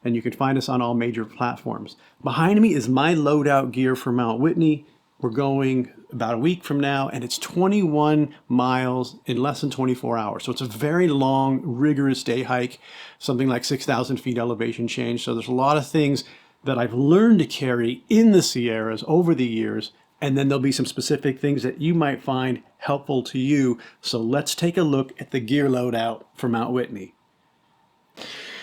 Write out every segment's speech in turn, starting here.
and you can find us on all major platforms. Behind me is my loadout gear for Mount Whitney. We're going about a week from now, and it's 21 miles in less than 24 hours. So it's a very long, rigorous day hike, something like 6,000 feet elevation change. So there's a lot of things that I've learned to carry in the Sierras over the years, and then there'll be some specific things that you might find helpful to you. So let's take a look at the gear loadout for Mount Whitney.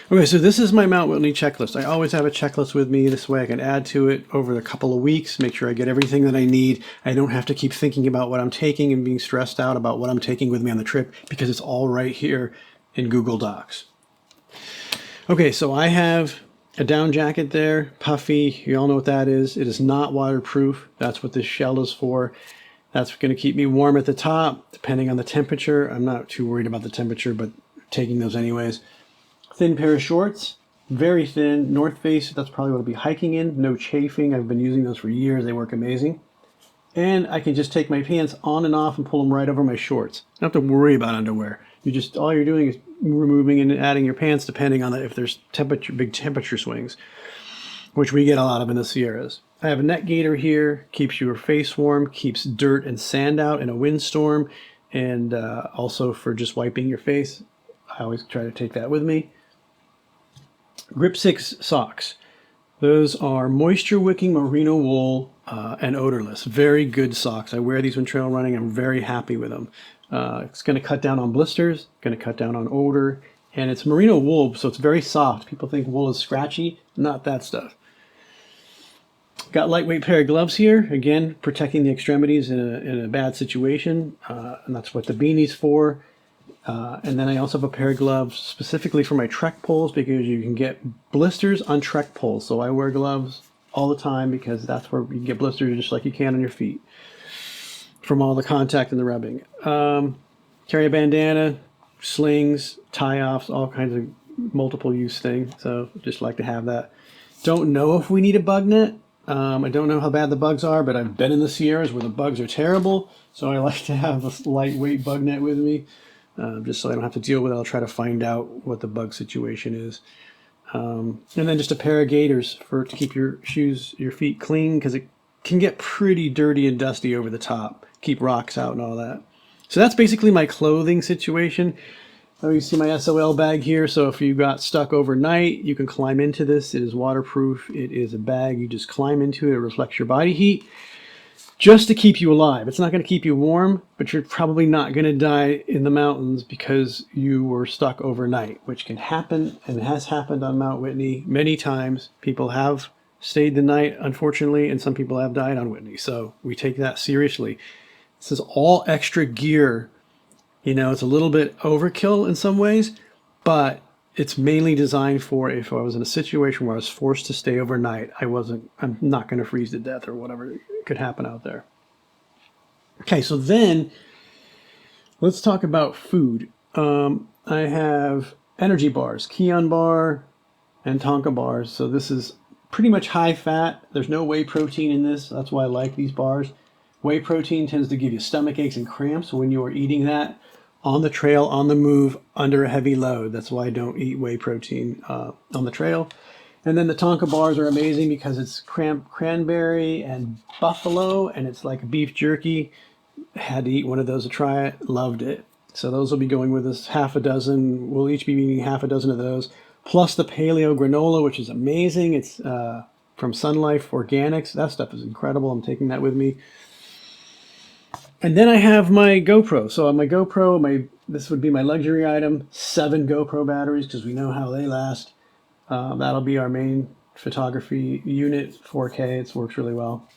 Okay, so this is my Mount Whitney checklist. I always have a checklist with me. This way I can add to it over a couple of weeks, make sure I get everything that I need. I don't have to keep thinking about what I'm taking and being stressed out about what I'm taking with me on the trip because it's all right here in Google Docs. Okay, so I have a down jacket there, puffy. You all know what that is. It is not waterproof. That's what this shell is for. That's going to keep me warm at the top, depending on the temperature. I'm not too worried about the temperature, but taking those anyways. Thin pair of shorts, very thin, North Face, that's probably what I'll be hiking in, no chafing. I've been using those for years, they work amazing. And I can just take my pants on and off and pull them right over my shorts. I don't have to worry about underwear. All you're doing is removing and adding your pants depending on if there's big temperature swings, which we get a lot of in the Sierras. I have a neck gaiter here, keeps your face warm, keeps dirt and sand out in a windstorm, and also for just wiping your face. I always try to take that with me. Grip 6 socks. Those are moisture wicking merino wool and odorless. Very good socks. I wear these when trail running. I'm very happy with them. It's going to cut down on blisters, going to cut down on odor, and it's merino wool, so it's very soft. People think wool is scratchy. Not that stuff. Got lightweight pair of gloves here. Again, protecting the extremities in a bad situation, and that's what the beanie's for. And then I also have a pair of gloves specifically for my trek poles because you can get blisters on trek poles. So I wear gloves all the time because that's where you can get blisters just like you can on your feet from all the contact and the rubbing. Carry a bandana, slings, tie-offs, all kinds of multiple use things. So just like to have that. Don't know if we need a bug net. I don't know how bad the bugs are, but I've been in the Sierras where the bugs are terrible. So I like to have a lightweight bug net with me. Just so I don't have to deal with it. I'll try to find out what the bug situation is. And then just a pair of gaiters to keep your feet clean, because it can get pretty dirty and dusty over the top. Keep rocks out and all that. So that's basically my clothing situation. You see my SOL bag here. So if you got stuck overnight, you can climb into this. It is waterproof. It is a bag. You just climb into it. It reflects your body heat, just to keep you alive. It's not going to keep you warm, but you're probably not going to die in the mountains because you were stuck overnight, which can happen and has happened on Mount Whitney many times. People have stayed the night, unfortunately, and some people have died on Whitney. So we take that seriously. This is all extra gear. You know, it's a little bit overkill in some ways, but it's mainly designed for if I was in a situation where I was forced to stay overnight, I'm not going to freeze to death or whatever could happen out there. Okay, so then let's talk about food. I have energy bars, Kion bar and Tonka bars. So this is pretty much high fat. There's no whey protein in this. That's why I like these bars. Whey protein tends to give you stomach aches and cramps when you are eating that on the trail, on the move, under a heavy load. That's why I don't eat whey protein on the trail. And then the Tonka bars are amazing because it's cranberry and buffalo, and it's like beef jerky. Had to eat one of those to try it. Loved it. So those will be going with us, half a dozen. We'll each be eating half a dozen of those. Plus the paleo granola, which is amazing. It's from Sun Life Organics. That stuff is incredible. I'm taking that with me. And then I have my GoPro. So on my GoPro, this would be my luxury item, 7 GoPro batteries, because we know how they last. That'll be our main photography unit, 4K. It works really well.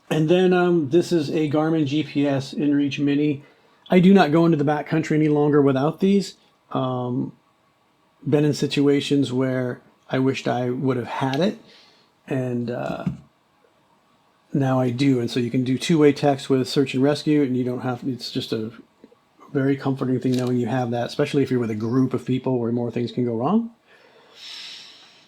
And then this is a Garmin GPS InReach Mini. I do not go into the backcountry any longer without these. Been in situations where I wished I would have had it, and now I do. And so you can do two-way text with search and rescue, and you don't have, it's just a very comforting thing knowing you have that, especially if you're with a group of people where more things can go wrong.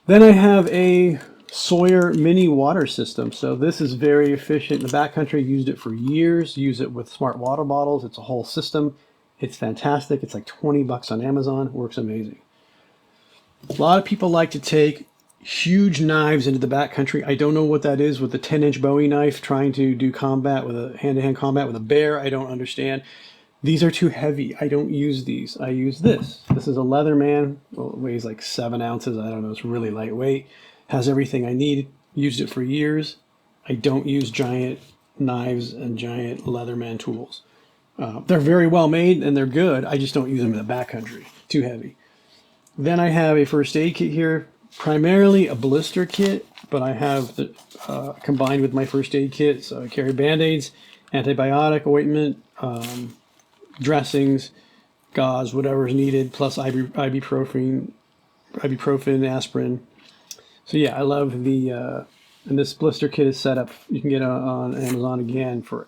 Then I have a Sawyer mini water system. So this is very efficient. In the backcountry, used it for years, use it with smart water bottles. It's a whole system. It's fantastic. It's like $20 on Amazon. It works amazing. A lot of people like to take huge knives into the backcountry. I don't know what that is with the 10-inch Bowie knife trying to do combat with a hand-to-hand combat with a bear. I don't understand. These are too heavy. I don't use these. I use this. This is a Leatherman. Well, it weighs like 7 ounces. I don't know. It's really lightweight. Has everything I need. Used it for years. I don't use giant knives and giant Leatherman tools. They're very well made and they're good. I just don't use them in the backcountry. Too heavy. Then I have a first aid kit here, primarily a blister kit, but I have the combined with my first aid kit. So I carry Band-Aids, antibiotic ointment, dressings, gauze, whatever is needed, plus ibuprofen, aspirin. So yeah, I love the, and this blister kit is set up, you can get it on Amazon again for,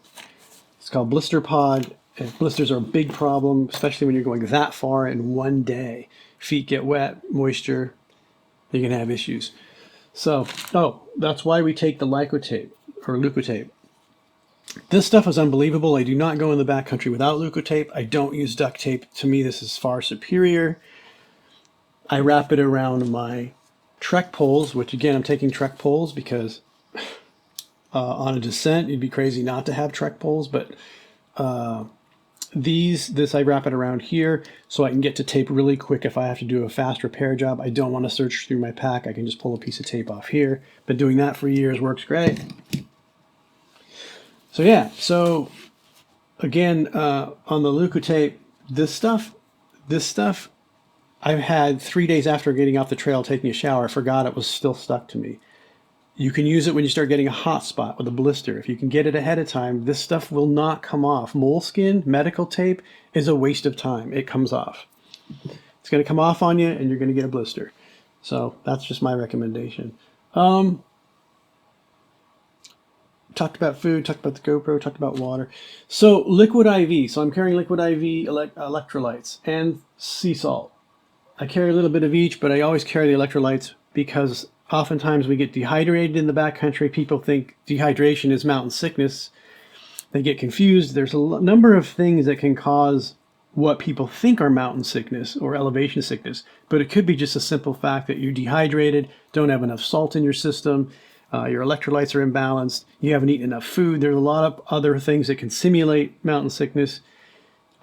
it's called Blister Pod. And blisters are a big problem, especially when you're going that far in one day. Feet get wet, moisture, you can have issues. So, that's why we take the Lycotape or Leukotape. This stuff is unbelievable. I do not go in the backcountry without Leukotape. I don't use duct tape. To me, this is far superior. I wrap it around my trek poles, which again, I'm taking trek poles because on a descent, you'd be crazy not to have trek poles, but this I wrap it around here so I can get to tape really quick if I have to do a fast repair job. I don't want to search through my pack. I can just pull a piece of tape off here. Been doing that for years, works great. So yeah, so again, on the Leukotape, this stuff, I've had 3 days after getting off the trail taking a shower, I forgot it was still stuck to me. You can use it when you start getting a hot spot with a blister. If you can get it ahead of time, this stuff will not come off. Moleskin, medical tape is a waste of time. It comes off. It's going to come off on you and you're going to get a blister. So that's just my recommendation. Talked about food, talked about the GoPro, talked about water. So liquid IV. So I'm carrying liquid IV electrolytes and sea salt. I carry a little bit of each, but I always carry the electrolytes because oftentimes we get dehydrated in the backcountry. People think dehydration is mountain sickness. They get confused. There's a number of things that can cause what people think are mountain sickness or elevation sickness, but it could be just a simple fact that you're dehydrated, don't have enough salt in your system, your electrolytes are imbalanced, you haven't eaten enough food. There's a lot of other things that can simulate mountain sickness.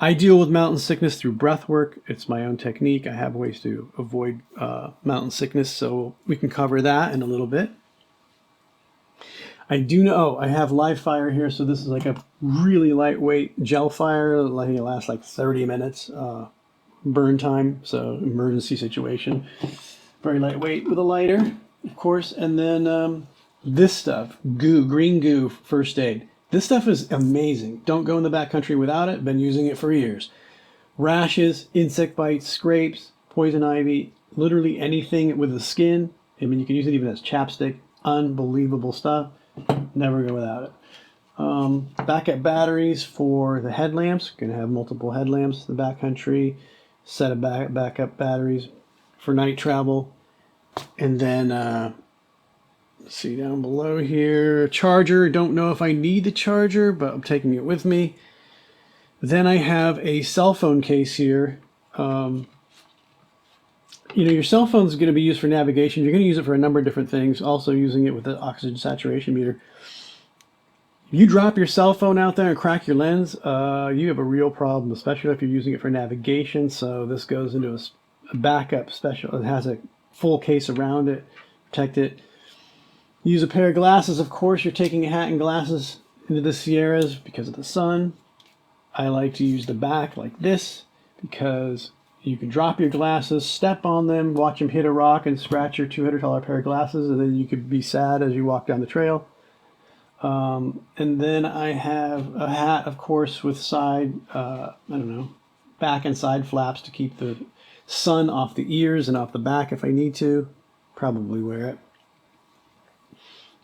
I deal with mountain sickness through breath work. It's my own technique. I have ways to avoid mountain sickness, so we can cover that in a little bit. I do know I have live fire here, so this is like a really lightweight gel fire. It lasts like 30 minutes burn time, so emergency situation. Very lightweight with a lighter, of course. And then this stuff, green goo first aid. This stuff is amazing. Don't go in the backcountry without it. Been using it for years. Rashes, insect bites, scrapes, poison ivy, literally anything with the skin. I mean, you can use it even as chapstick. Unbelievable stuff. Never go without it. Backup batteries for the headlamps. Going to have multiple headlamps in the backcountry. Set of backup batteries for night travel. And then, let's see down below here. Charger. Don't know if I need the charger, but I'm taking it with me. Then I have a cell phone case here. Your cell phone is going to be used for navigation. You're going to use it for a number of different things. Also using it with the oxygen saturation meter. You drop your cell phone out there and crack your lens, you have a real problem, especially if you're using it for navigation. So this goes into a backup special. It has a full case around it, protect it. Use a pair of glasses. Of course, you're taking a hat and glasses into the Sierras because of the sun. I like to use the back like this because you can drop your glasses, step on them, watch them hit a rock and scratch your $200 pair of glasses, and then you could be sad as you walk down the trail. And then I have a hat, of course, with back and side flaps to keep the sun off the ears and off the back if I need to. Probably wear it.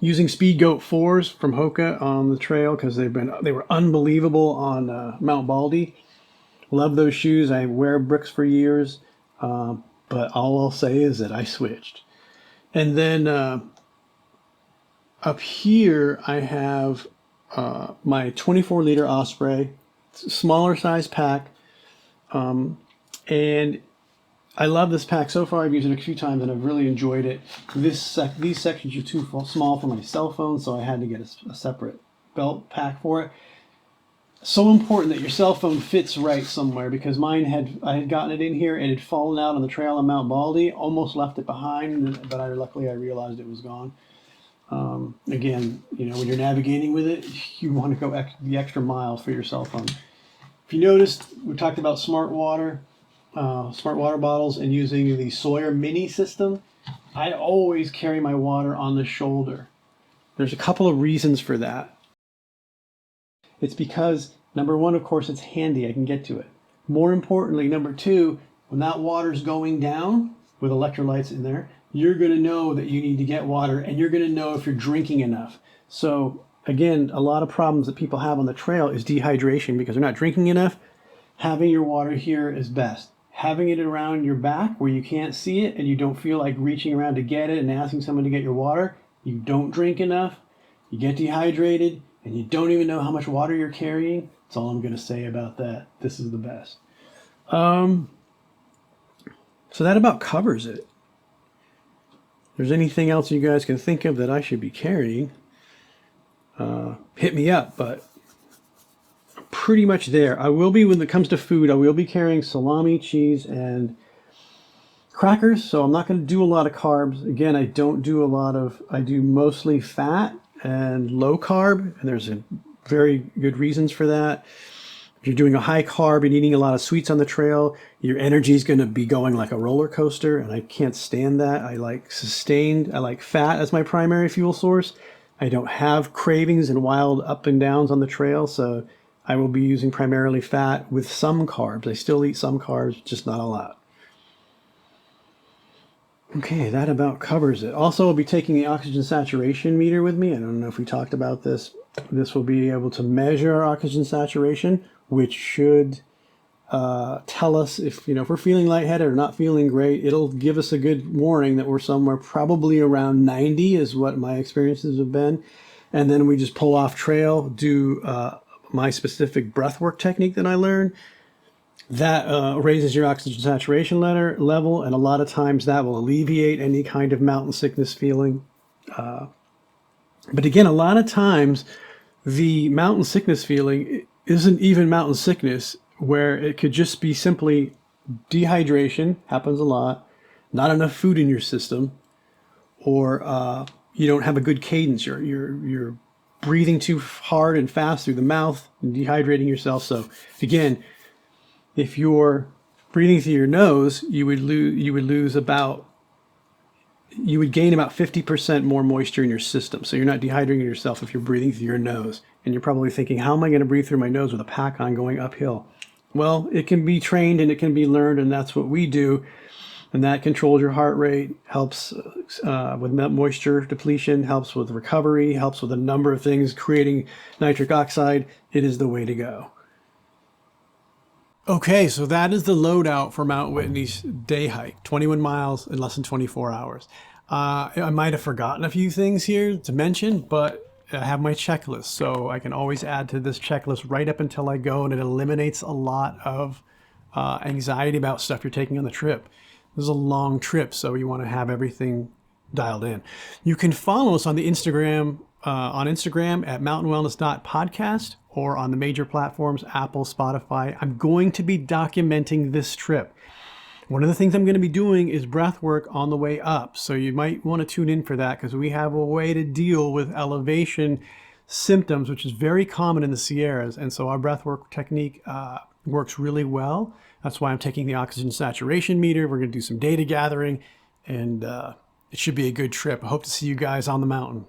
Using Speed Goat 4s from Hoka on the trail because they were unbelievable on Mount Baldy. Love those shoes. I wear bricks for years, but all I'll say is that I switched. And then up here I have my 24-liter Osprey, smaller size pack, and I love this pack. So far I've used it a few times and I've really enjoyed it. These sections are too small for my cell phone, so I had to get a separate belt pack for it. So important that your cell phone fits right somewhere, because I had gotten it in here and it had fallen out on the trail on Mount Baldy, almost left it behind, but luckily I realized it was gone. Again, when you're navigating with it, you want to go the extra mile for your cell phone. If you noticed, we talked about smart water bottles and using the Sawyer Mini system. I always carry my water on the shoulder. There's a couple of reasons for that. It's because, number one, of course, it's handy. I can get to it. More importantly, number two, when that water's going down with electrolytes in there, you're going to know that you need to get water, and you're going to know if you're drinking enough. So again, a lot of problems that people have on the trail is dehydration because they're not drinking enough. Having your water here is best. Having it around your back where you can't see it and you don't feel like reaching around to get it and asking someone to get your water, you don't drink enough, you get dehydrated, and you don't even know how much water you're carrying. That's all I'm going to say about that. This is the best. So that about covers it. If there's anything else you guys can think of that I should be carrying, hit me up, but I'm pretty much there. I will be, when it comes to food, I will be carrying salami, cheese, and crackers, so I'm not going to do a lot of carbs. Again, I do mostly fat and low carb, and there's very good reasons for that. If you're doing a high carb and eating a lot of sweets on the trail, your energy is going to be going like a roller coaster, and I can't stand that. I like fat as my primary fuel source. I don't have cravings and wild up and downs on the trail, so I will be using primarily fat with some carbs. I still eat some carbs, just not a lot. Okay, that about covers it. Also, I'll be taking the oxygen saturation meter with me. I don't know if we talked about this. This will be able to measure our oxygen saturation, which should tell us if we're feeling lightheaded or not feeling great. It'll give us a good warning that we're somewhere probably around 90 is what my experiences have been. And then we just pull off trail, do my specific breathwork technique that I learned. That raises your oxygen saturation level, and a lot of times that will alleviate any kind of mountain sickness feeling. But again, a lot of times the mountain sickness feeling isn't even mountain sickness, where it could just be simply dehydration, happens a lot, not enough food in your system, or you don't have a good cadence. You're breathing too hard and fast through the mouth and dehydrating yourself. So again, if you're breathing through your nose, you would gain about 50% more moisture in your system. So you're not dehydrating yourself if you're breathing through your nose. And you're probably thinking, how am I going to breathe through my nose with a pack on going uphill? Well, it can be trained and it can be learned, and that's what we do. And that controls your heart rate, helps with moisture depletion, helps with recovery, helps with a number of things, creating nitric oxide. It is the way to go. Okay, so that is the loadout for Mount Whitney's day hike, 21 miles in less than 24 hours. I might have forgotten a few things here to mention, but I have my checklist, so I can always add to this checklist right up until I go, and it eliminates a lot of anxiety about stuff you're taking on the trip. This is a long trip, so you want to have everything dialed in. You can follow us on the Instagram at mountainwellness.podcast, or on the major platforms, Apple, Spotify. I'm going to be documenting this trip. One of the things I'm going to be doing is breath work on the way up. So you might want to tune in for that, because we have a way to deal with elevation symptoms, which is very common in the Sierras. And so our breath work technique works really well. That's why I'm taking the oxygen saturation meter. We're going to do some data gathering, and it should be a good trip. I hope to see you guys on the mountain.